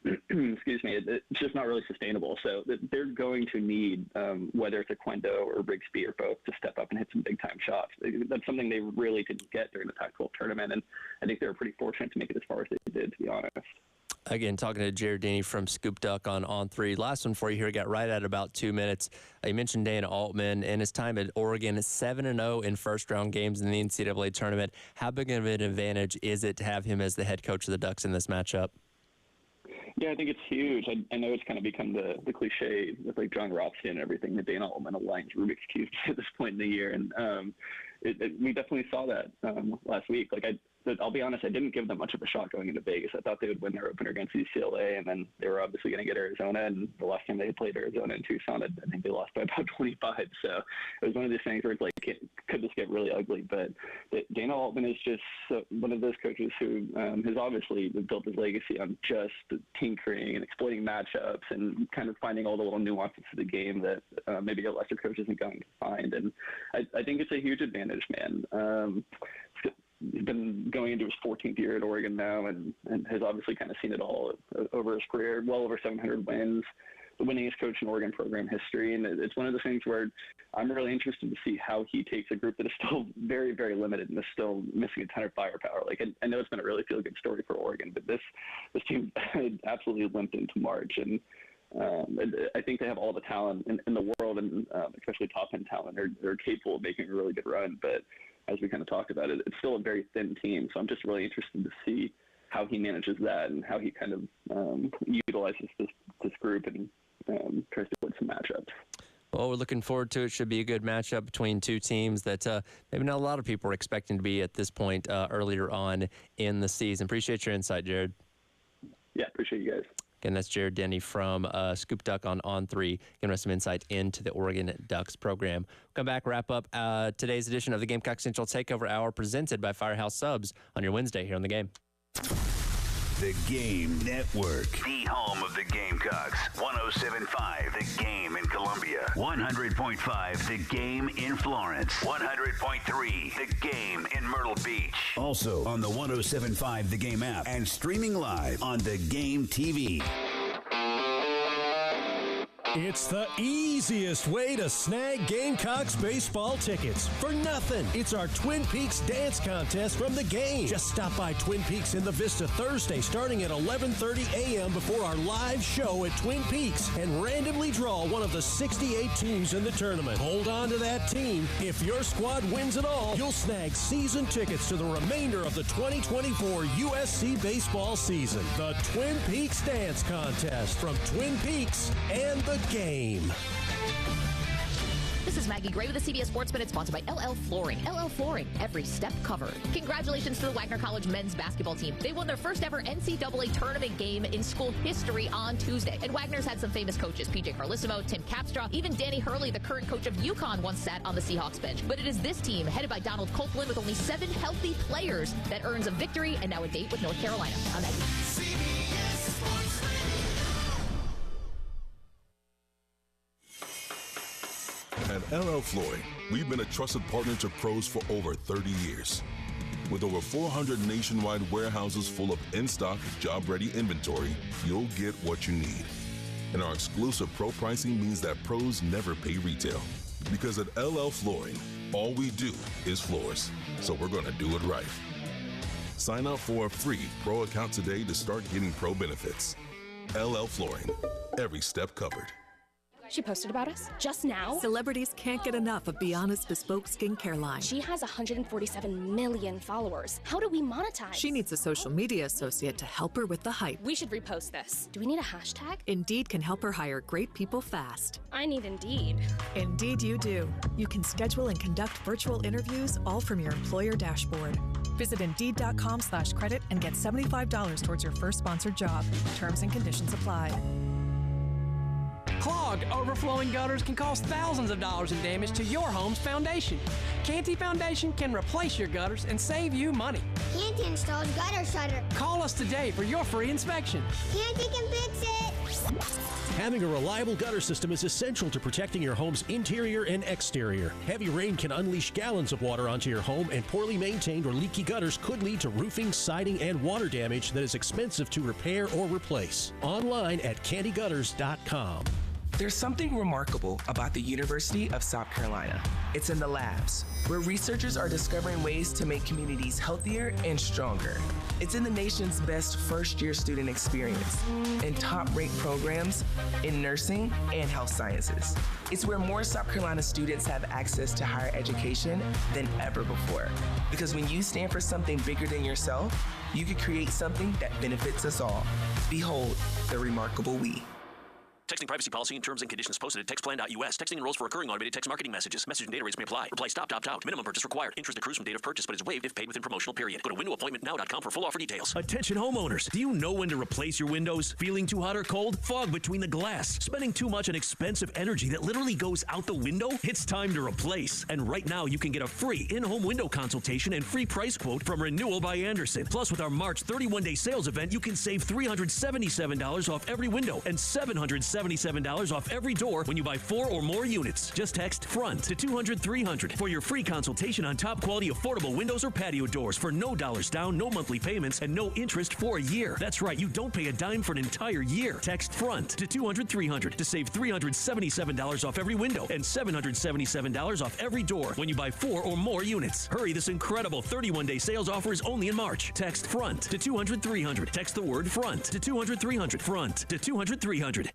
Excuse me, it's just not really sustainable. So they're going to need, whether it's Oquendo or Rigsby or both, to step up and hit some big-time shots. That's something they really didn't get during the Pac-12 tournament, and I think they were pretty fortunate to make it as far as they did, to be honest. Again, talking to Jared Denny from Scoop Duck on 3. Last one for you here. Got right at about 2 minutes. You mentioned Dana Altman and his time at Oregon, 7-0 in first-round games in the NCAA tournament. How big of an advantage is it to have him as the head coach of the Ducks in this matchup? Yeah, I think it's huge. I know it's kind of become the cliche with like John Rothstein and everything, that Dana Altman aligns Rubik's Cube at this point in the year. And we definitely saw that last week. I'll be honest, I didn't give them much of a shot going into Vegas. I thought they would win their opener against UCLA, and then they were obviously going to get Arizona. And the last time they played Arizona in Tucson, I think they lost by about 25. So it was one of these things where it's like, could this get really ugly? But Dana Altman is just one of those coaches who has obviously built his legacy on just tinkering and exploiting matchups and kind of finding all the little nuances of the game that maybe a lesser coach isn't going to find. And I think it's a huge advantage, man. He's been going into his 14th year at Oregon now and has obviously kind of seen it all over his career, well over 700 wins, the winningest coach in Oregon program history. And it's one of the things where I'm really interested to see how he takes a group that is still very, very limited and is still missing a ton of firepower. I know it's been a really feel-good story for Oregon, but this team absolutely limped into March. And I think they have all the talent in the world, and especially top-end talent. They're capable of making a really good run, but as we kind of talked about it, it's still a very thin team. So I'm just really interested to see how he manages that and how he kind of utilizes this group and tries to win some matchups. Well, we're looking forward to it. Should be a good matchup between two teams that maybe not a lot of people were expecting to be at this point earlier on in the season. Appreciate your insight, Jared. Yeah, appreciate you guys. Again, that's Jared Denny from Scoop Duck on On3, giving us some insight into the Oregon Ducks program. We'll come back, wrap up today's edition of the Gamecock Central Takeover Hour presented by Firehouse Subs on your Wednesday here on The Game. The Game Network. The home of the Gamecocks. 107.5 The Game in Columbia. 100.5 The Game in Florence. 100.3 The Game in Myrtle Beach. Also on the 107.5 The Game app and streaming live on The Game TV. It's the easiest way to snag Gamecocks baseball tickets for nothing. It's our Twin Peaks Dance Contest from The Game. Just stop by Twin Peaks in the Vista Thursday starting at 11:30 a.m. before our live show at Twin Peaks and randomly draw one of the 68 teams in the tournament. Hold on to that team. If your squad wins it all, you'll snag season tickets to the remainder of the 2024 USC baseball season. The Twin Peaks Dance Contest from Twin Peaks and The Game. This is Maggie Gray with the CBS Sports Minute, sponsored by LL Flooring. LL Flooring, every step covered. Congratulations to the Wagner College men's basketball team. They won their first ever NCAA tournament game in school history on Tuesday. And Wagner's had some famous coaches, PJ Carlissimo, Tim Capstraw, even Danny Hurley, the current coach of UConn, once sat on the Seahawks bench. But it is this team, headed by Donald Copeland, with only 7 healthy players, that earns a victory and now a date with North Carolina. I'm Maggie. CBS Sports Radio. At LL Flooring, we've been a trusted partner to pros for over 30 years. With over 400 nationwide warehouses full of in-stock, job-ready inventory, you'll get what you need. And our exclusive pro pricing means that pros never pay retail. Because at LL Flooring, all we do is floors. So we're going to do it right. Sign up for a free pro account today to start getting pro benefits. LL Flooring, every step covered. She posted about us just now. Celebrities can't get enough of Beyonce's bespoke skincare line. She has 147 million followers. How do we monetize? She needs a social media associate to help her with the hype. We should repost this. Do we need a hashtag? Indeed can help her hire great people fast. I need Indeed. Indeed you do. You can schedule and conduct virtual interviews all from your employer dashboard. Visit Indeed.com/credit and get $75 towards your first sponsored job. Terms and conditions apply. Clogged, overflowing gutters can cause thousands of dollars in damage to your home's foundation. Canty Foundation can replace your gutters and save you money. Canty installs gutter shutter. Call us today for your free inspection. Canty can fix it. Having a reliable gutter system is essential to protecting your home's interior and exterior. Heavy rain can unleash gallons of water onto your home, and poorly maintained or leaky gutters could lead to roofing, siding, and water damage that is expensive to repair or replace. Online at candygutters.com. There's something remarkable about the University of South Carolina. It's in the labs, where researchers are discovering ways to make communities healthier and stronger. It's in the nation's best first-year student experience, in top-ranked programs in nursing and health sciences. It's where more South Carolina students have access to higher education than ever before. Because when you stand for something bigger than yourself, you can create something that benefits us all. Behold, the remarkable we. Texting privacy policy and terms and conditions posted at textplan.us. Texting enrolls for recurring automated text marketing messages. Message and data rates may apply. Reply stop to opt out. Minimum purchase required. Interest accrues from date of purchase but is waived if paid within promotional period. Go to windowappointmentnow.com for full offer details. Attention homeowners. Do you know when to replace your windows? Feeling too hot or cold? Fog between the glass? Spending too much on expensive energy that literally goes out the window? It's time to replace. And right now you can get a free in-home window consultation and free price quote from Renewal by Andersen. Plus with our March 31-day sales event, you can save $377 off every window and $777 off every door when you buy 4 or more units. Just text FRONT to 200-300 for your free consultation on top quality affordable windows or patio doors for no dollars down, no monthly payments, and no interest for a year. That's right, you don't pay a dime for an entire year. Text FRONT to 200-300 to save $377 off every window and $777 off every door when you buy 4 or more units. Hurry, this incredible 31-day sales offer is only in March. Text FRONT to 200-300. Text the word FRONT to 200-300. FRONT to 200-300.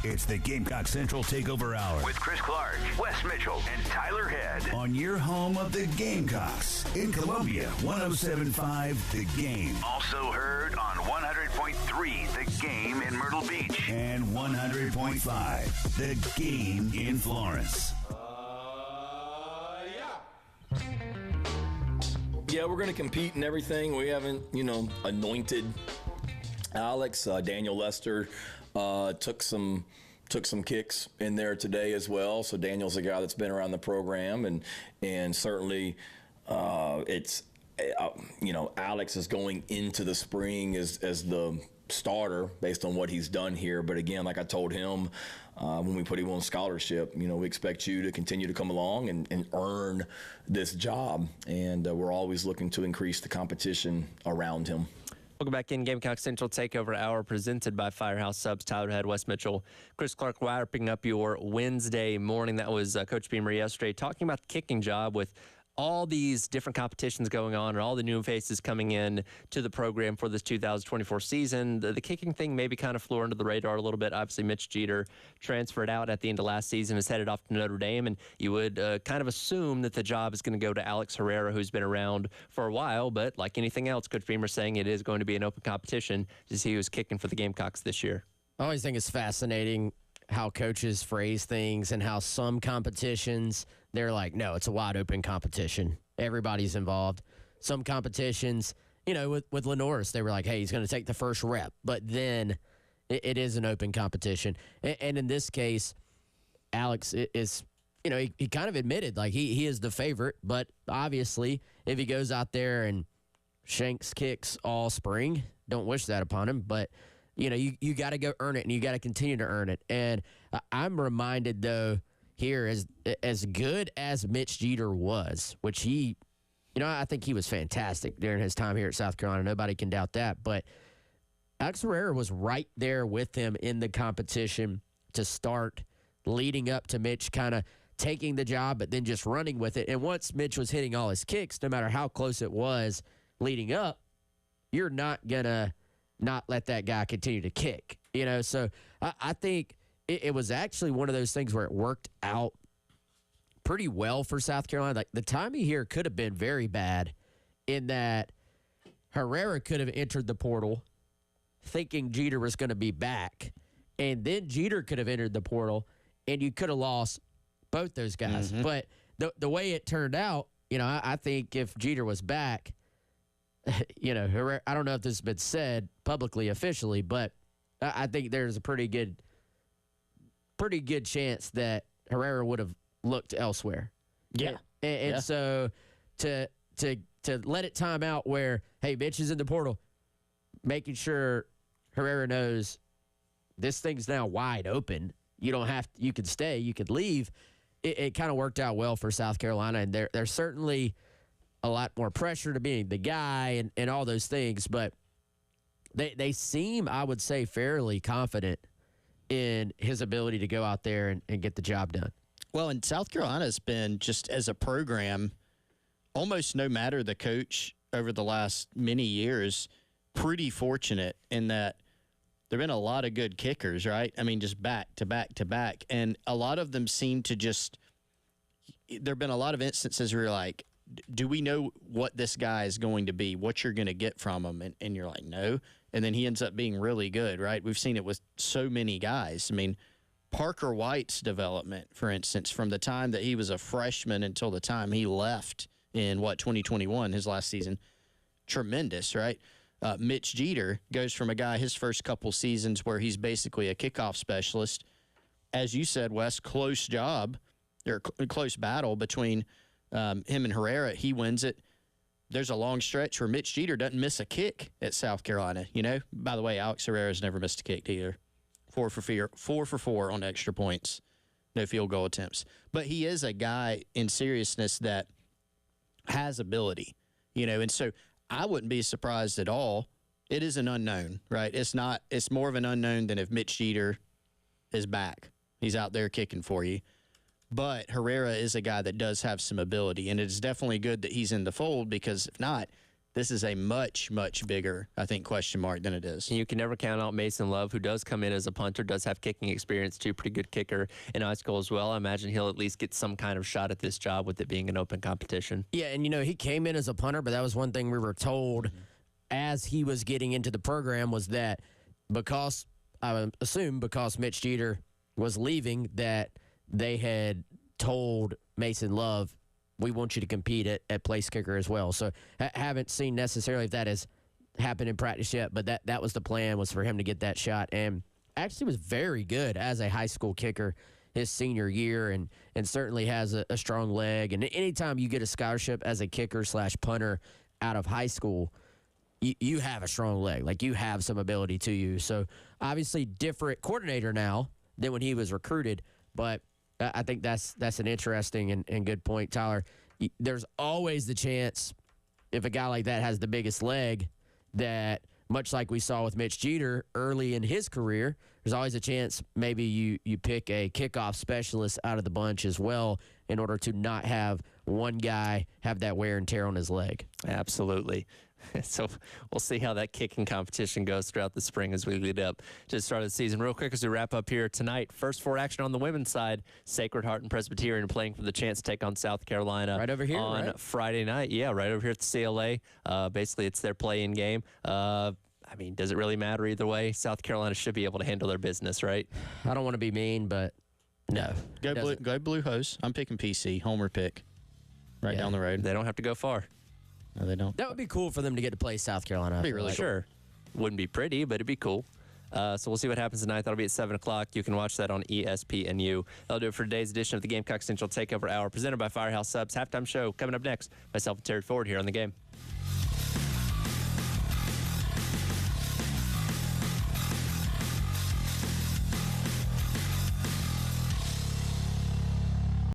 It's the Gamecock Central Takeover Hour With Chris Clark, Wes Mitchell, and Tyler Head. on your home of the Gamecocks in Columbia, 107.5 The Game. Also heard on 100.3 The Game in Myrtle Beach. And 100.5 The Game in Florence. Yeah, we're going to compete in everything. We haven't, anointed Alex. Daniel Lester took some kicks in there today as well. So Daniel's a guy that's been around the program, and certainly it's Alex is going into the spring as the starter based on what he's done here. But again, like I told him when we put him on scholarship, we expect you to continue to come along and earn this job. And we're always looking to increase the competition around him. Welcome back in Gamecock Central Takeover Hour presented by Firehouse Subs. Tyler Head, Wes Mitchell, Chris Clark wrapping up your Wednesday morning. That was Coach Beamer yesterday talking about the kicking job with all these different competitions going on and all the new faces coming in to the program for this 2024 season. The kicking thing maybe kind of flew under the radar a little bit. Obviously, Mitch Jeter transferred out at the end of last season, is headed off to Notre Dame, and you would kind of assume that the job is going to go to Alex Herrera, who's been around for a while. But like anything else, Coach Beamer saying it is going to be an open competition to see who's kicking for the Gamecocks this year. I always think it's fascinating how coaches phrase things and how some competitions, they're like, no, it's a wide open competition. Everybody's involved. Some competitions, with Lenoris, they were like, hey, he's going to take the first rep. But then it is an open competition. And in this case, Alex is, he kind of admitted, like, he is the favorite. But obviously, if he goes out there and shanks kicks all spring, don't wish that upon him. But you got to go earn it, and you got to continue to earn it. And I'm reminded, though, here, as good as Mitch Jeter was, which he, I think he was fantastic during his time here at South Carolina. Nobody can doubt that. But Alex Herrera was right there with him in the competition to start, leading up to Mitch kind of taking the job, but then just running with it. And once Mitch was hitting all his kicks, no matter how close it was leading up, you're not going to not let that guy continue to kick, So I think it was actually one of those things where it worked out pretty well for South Carolina. Like, the timing here could have been very bad in that Herrera could have entered the portal thinking Jeter was going to be back, and then Jeter could have entered the portal, and you could have lost both those guys. Mm-hmm. But the way it turned out, I think if Jeter was back, Herrera, I don't know if this has been said publicly officially, but I think there's a pretty good chance that Herrera would have looked elsewhere. Yeah. And so to let it time out where, hey, Mitch is in the portal, making sure Herrera knows this thing's now wide open. You don't have to, you could stay, you could leave. It kind of worked out well for South Carolina, and there's certainly a lot more pressure to being the guy and all those things, but they seem, I would say, fairly confident in his ability to go out there and get the job done. Well, and South Carolina's been, just as a program, almost no matter the coach over the last many years, pretty fortunate in that there have been a lot of good kickers, right? I mean, just back to back to back. And a lot of them seem to just – there have been a lot of instances where you're like, do we know what this guy is going to be, what you're going to get from him? And you're like, no. And then he ends up being really good, right? We've seen it with so many guys. I mean, Parker White's development, for instance, from the time that he was a freshman until the time he left in, 2021, his last season, tremendous, right? Mitch Jeter goes from a guy his first couple seasons where he's basically a kickoff specialist. As you said, Wes, close job, or close battle between him and Herrera. He wins it. There's a long stretch where Mitch Jeter doesn't miss a kick at South Carolina. By the way, Alex Herrera's never missed a kick either. 4 for 4 on extra points. No field goal attempts. But he is a guy in seriousness that has ability, and so I wouldn't be surprised at all. It is an unknown, right? It's more of an unknown than if Mitch Jeter is back. He's out there kicking for you. But Herrera is a guy that does have some ability, and it is definitely good that he's in the fold, because if not, This is a much, much bigger, I think, question mark than it is. You can never count out Mason Love, who does come in as a punter, does have kicking experience too, pretty good kicker in high school as well. I imagine he'll at least get some kind of shot at this job with it being an open competition. Yeah, and he came in as a punter, but that was one thing we were told as he was getting into the program was that because Mitch Jeter was leaving, that they had told Mason Love, we want you to compete at place kicker as well. So haven't seen necessarily if that has happened in practice yet, but that was the plan, was for him to get that shot. And actually was very good as a high school kicker his senior year, and certainly has a strong leg. And anytime you get a scholarship as a kicker/punter out of high school, you have a strong leg. Like, you have some ability to you. So obviously different coordinator now than when he was recruited, but I think that's an interesting and good point, Tyler. There's always the chance, if a guy like that has the biggest leg, that much like we saw with Mitch Jeter early in his career, there's always a chance maybe you pick a kickoff specialist out of the bunch as well in order to not have one guy have that wear and tear on his leg. Absolutely. So we'll see how that kicking competition goes throughout the spring as we lead up to the start of the season. Real quick as we wrap up here tonight, first four action on the women's side, Sacred Heart and Presbyterian playing for the chance to take on South Carolina right over here on Friday night. Yeah, right over here at the CLA. Basically, it's their play-in game. I mean, does it really matter either way? South Carolina should be able to handle their business, right? I don't want to be mean, but no. Go Blue Hose. I'm picking PC, homer pick, down the road. They don't have to go far. No, they don't. That would be cool for them to get to play South Carolina. Be really sure. Wouldn't be pretty, but it'd be cool. So we'll see what happens tonight. That'll be at 7 o'clock. You can watch that on ESPNU. That'll do it for today's edition of the Gamecock Central Takeover Hour, presented by Firehouse Subs. Halftime show coming up next. Myself and Terry Ford here on The Game.